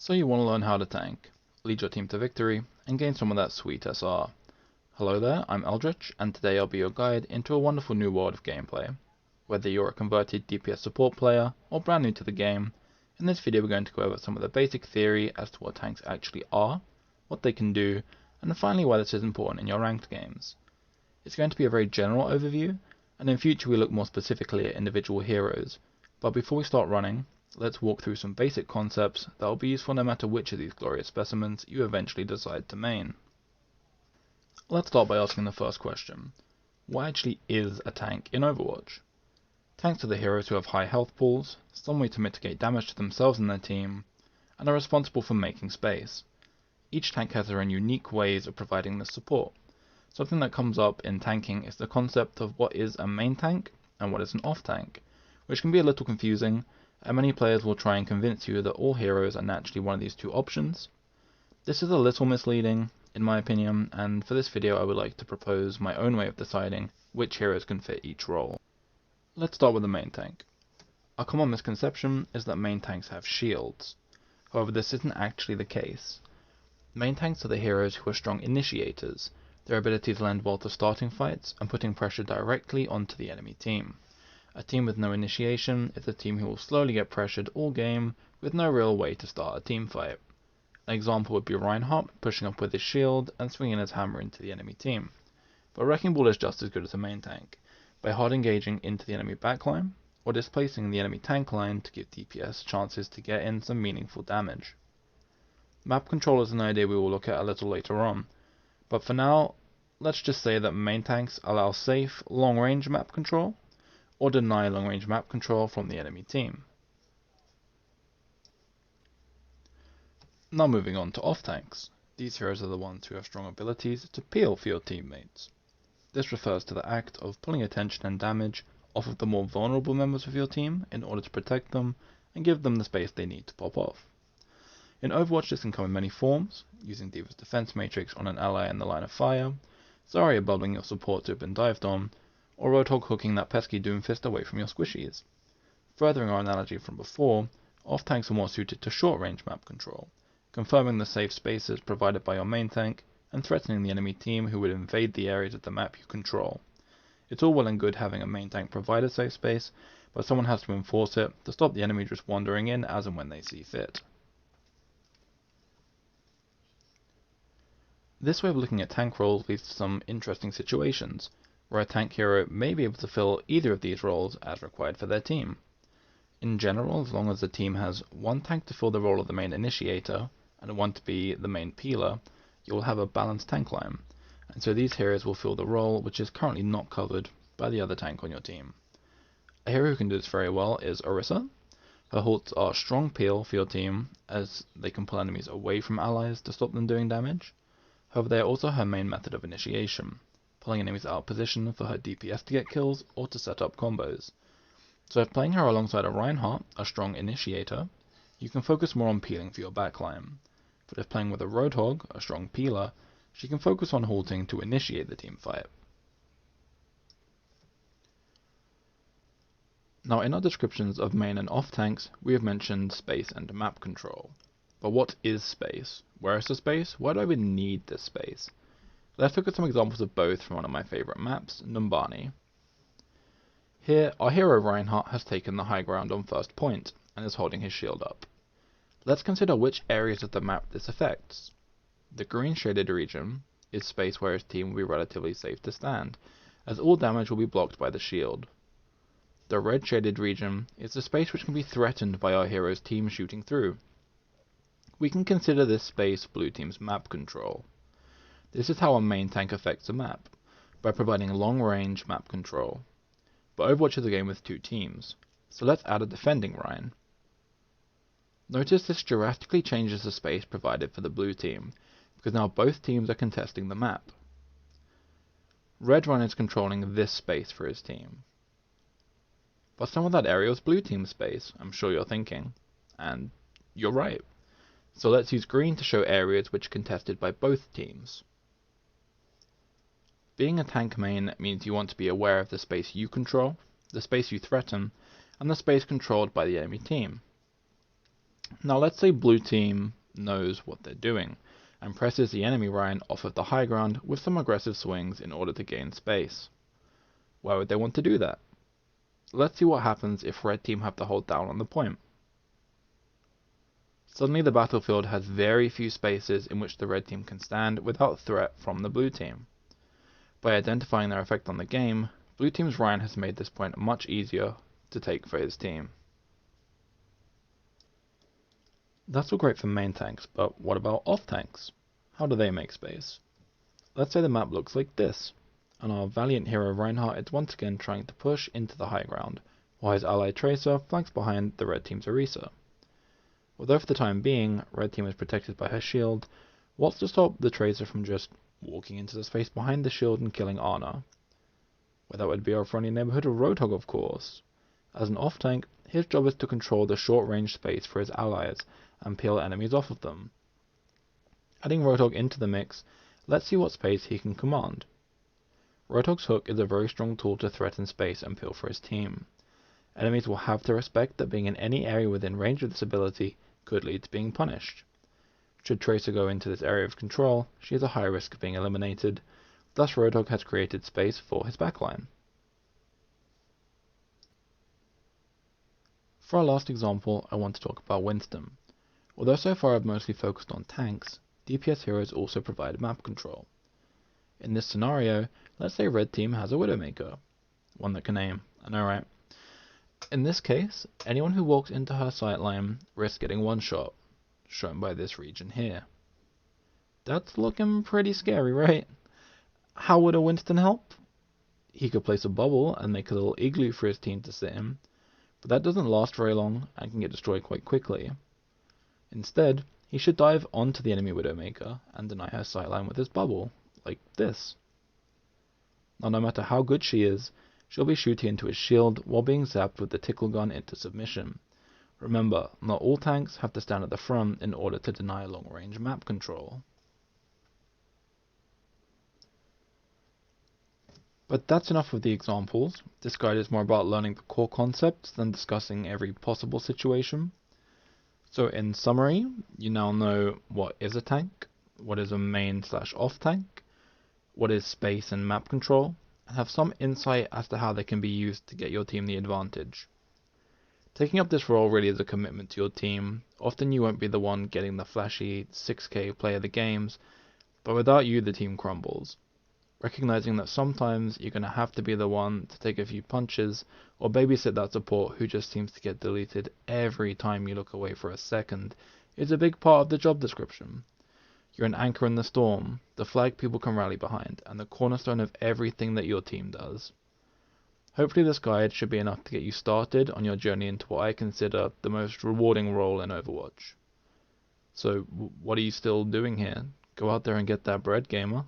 So you want to learn how to tank, lead your team to victory, and gain some of that sweet SR. Hello there, I'm Eldritch, and today I'll be your guide into a wonderful new world of gameplay. Whether you're a converted DPS support player, or brand new to the game, in this video we're going to go over some of the basic theory as to what tanks actually are, what they can do, and finally why this is important in your ranked games. It's going to be a very general overview, and in future we look more specifically at individual heroes, but before we start running, let's walk through some basic concepts that will be useful no matter which of these glorious specimens you eventually decide to main. Let's start by asking the first question. What actually is a tank in Overwatch? Tanks are the heroes who have high health pools, some way to mitigate damage to themselves and their team, and are responsible for making space. Each tank has their own unique ways of providing this support. Something that comes up in tanking is the concept of what is a main tank and what is an off tank, which can be a little confusing, and many players will try and convince you that all heroes are naturally one of these two options. This is a little misleading, in my opinion, and for this video I would like to propose my own way of deciding which heroes can fit each role. Let's start with the main tank. A common misconception is that main tanks have shields. However, this isn't actually the case. Main tanks are the heroes who are strong initiators. Their abilities lend well to starting fights and putting pressure directly onto the enemy team. A team with no initiation is a team who will slowly get pressured all game with no real way to start a team fight. An example would be Reinhardt pushing up with his shield and swinging his hammer into the enemy team. But Wrecking Ball is just as good as a main tank, by hard engaging into the enemy backline or displacing the enemy tank line to give DPS chances to get in some meaningful damage. Map control is an idea we will look at a little later on, but for now, let's just say that main tanks allow safe, long-range map control, or deny long-range map control from the enemy team. Now moving on to off-tanks. These heroes are the ones who have strong abilities to peel for your teammates. This refers to the act of pulling attention and damage off of the more vulnerable members of your team in order to protect them and give them the space they need to pop off. In Overwatch this can come in many forms, using D.Va's defense matrix on an ally in the line of fire, Zarya bubbling your support to have been dived on, or Roadhog hooking that pesky Doomfist away from your squishies. Furthering our analogy from before, off-tanks are more suited to short-range map control, confirming the safe spaces provided by your main tank and threatening the enemy team who would invade the areas of the map you control. It's all well and good having a main tank provide a safe space, but someone has to enforce it to stop the enemy just wandering in as and when they see fit. This way of looking at tank roles leads to some interesting situations, where a tank hero may be able to fill either of these roles as required for their team. In general, as long as the team has one tank to fill the role of the main initiator, and one to be the main peeler, you will have a balanced tank line, and so these heroes will fill the role which is currently not covered by the other tank on your team. A hero who can do this very well is Orisa. Her ults are strong peel for your team, as they can pull enemies away from allies to stop them doing damage. However, they are also her main method of initiation, pulling enemies out of position for her DPS to get kills or to set up combos. So if playing her alongside a Reinhardt, a strong initiator, you can focus more on peeling for your backline. But if playing with a Roadhog, a strong peeler, she can focus on halting to initiate the team fight. Now in our descriptions of main and off tanks, we have mentioned space and map control. But what is space? Where is the space? Why do I even need this space? Let's look at some examples of both from one of my favourite maps, Numbani. Here, our hero Reinhardt has taken the high ground on first point, and is holding his shield up. Let's consider which areas of the map this affects. The green shaded region is space where his team will be relatively safe to stand, as all damage will be blocked by the shield. The red shaded region is the space which can be threatened by our hero's team shooting through. We can consider this space blue team's map control. This is how a main tank affects a map, by providing long range map control. But Overwatch is a game with two teams, so let's add a defending Rein. Notice this drastically changes the space provided for the blue team, because now both teams are contesting the map. Red Rein is controlling this space for his team. But some of that area is blue team's space, I'm sure you're thinking. And you're right. So let's use green to show areas which are contested by both teams. Being a tank main means you want to be aware of the space you control, the space you threaten, and the space controlled by the enemy team. Now let's say blue team knows what they're doing, and presses the enemy Rein off of the high ground with some aggressive swings in order to gain space. Why would they want to do that? Let's see what happens if red team have to hold down on the point. Suddenly the battlefield has very few spaces in which the red team can stand without threat from the blue team. By identifying their effect on the game, blue team's Rein has made this point much easier to take for his team. That's all great for main tanks, but what about off tanks? How do they make space? Let's say the map looks like this, and our valiant hero Reinhardt is once again trying to push into the high ground, while his ally Tracer flanks behind the red team's Orisa. Although for the time being, red team is protected by her shield, what's to stop the Tracer from just walking into the space behind the shield and killing Ana? Well, that would be our friendly neighborhood of Roadhog, of course. As an off tank, his job is to control the short range space for his allies and peel enemies off of them. Adding Roadhog into the mix, let's see what space he can command. Roadhog's hook is a very strong tool to threaten space and peel for his team. Enemies will have to respect that being in any area within range of this ability could lead to being punished. Should Tracer go into this area of control, she has a high risk of being eliminated, thus Roadhog has created space for his backline. For our last example, I want to talk about Winston. Although so far I've mostly focused on tanks, DPS heroes also provide map control. In this scenario, let's say red team has a Widowmaker. One that can aim, I know, right? In this case, anyone who walks into her sightline risks getting one shot, shown by this region here. That's looking pretty scary, right? How would a Winston help? He could place a bubble and make a little igloo for his team to sit in, but that doesn't last very long and can get destroyed quite quickly. Instead, he should dive onto the enemy Widowmaker and deny her sightline with his bubble, like this. Now no matter how good she is, she'll be shooting into his shield while being zapped with the tickle gun into submission. Remember, not all tanks have to stand at the front in order to deny long range map control. But that's enough of the examples. This guide is more about learning the core concepts than discussing every possible situation. So in summary, you now know what is a tank, what is a main/off tank, what is space and map control, and have some insight as to how they can be used to get your team the advantage. Taking up this role really is a commitment to your team. Often you won't be the one getting the flashy 6k play of the games, but without you the team crumbles. Recognizing that sometimes you're going to have to be the one to take a few punches or babysit that support who just seems to get deleted every time you look away for a second is a big part of the job description. You're an anchor in the storm, the flag people can rally behind, and the cornerstone of everything that your team does. Hopefully this guide should be enough to get you started on your journey into what I consider the most rewarding role in Overwatch. So what are you still doing here? Go out there and get that bread, gamer.